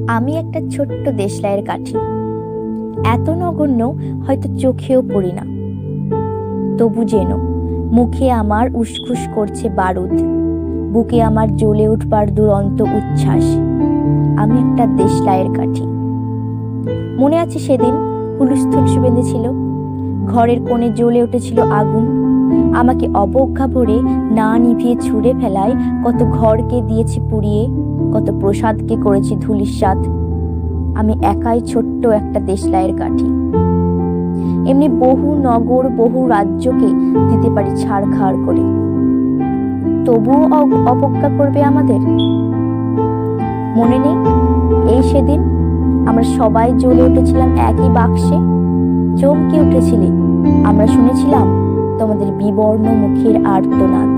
আমি একটা ছোট্ট দেশলাইয়ের কাঠি, এত নগণ্য হয়তো চোখেও পড়ি না। তবু যেন মুখে আমার উসখুস করছে বারুদ, বুকে আমার জ্বলে উঠবার দুরন্ত উচ্ছ্বাস। আমি একটা দেশলাইয়ের কাঠি। মনে আছে সেদিন হুলস্থুল বেঁধেছিল, ঘরের কোণে জ্বলে উঠেছিল আগুন। আমাকে অবজ্ঞা ভরে না নিভিয়ে ছুঁড়ে ফেলায় কত ঘরকে দিয়েছি পুড়িয়ে, কত প্রসাদকে করেছি ধূলিসাৎ। আমি একাই ছোট্ট একটা দেশলাইয়ের কাঠি। এমনি বহু নগর বহু রাজ্যকে দিতে পারি ছাড়খাড় করে, তবুও অবজ্ঞা করবে আমাদের। মনে নেই এই সেদিন আমরা সবাই জ্বলে উঠেছিলাম একই বাক্সে, চমকে উঠেছিলি আমরা শুনেছিলাম তোমাদের বিবর্ণ মুখের আর্তনাদ।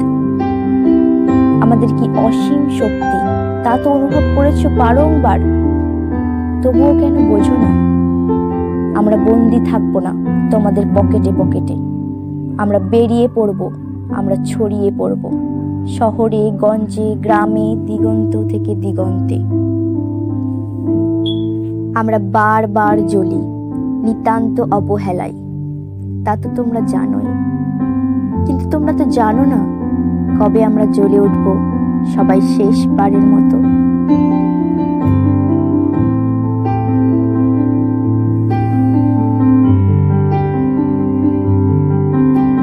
আমাদের কি অসীম শক্তি তা তো অনুভব করেছো বারংবার, তবুও কেন বোঝো না? আমরা বন্দি থাকবো না তোমাদের পকেটে পকেটে। আমরা বেরিয়ে পড়ব, আমরা ছড়িয়ে পড়ব শহরে গঞ্জে গ্রামে দিগন্ত থেকে দিগন্তে। আমরা বারবার জ্বলি নিতান্ত অবহেলায়, তা তো তোমরা জানোই। কিন্তু তোমরা তো জানো না কবে আমরা জ্বলে উঠব সবাই শেষবারের মতো।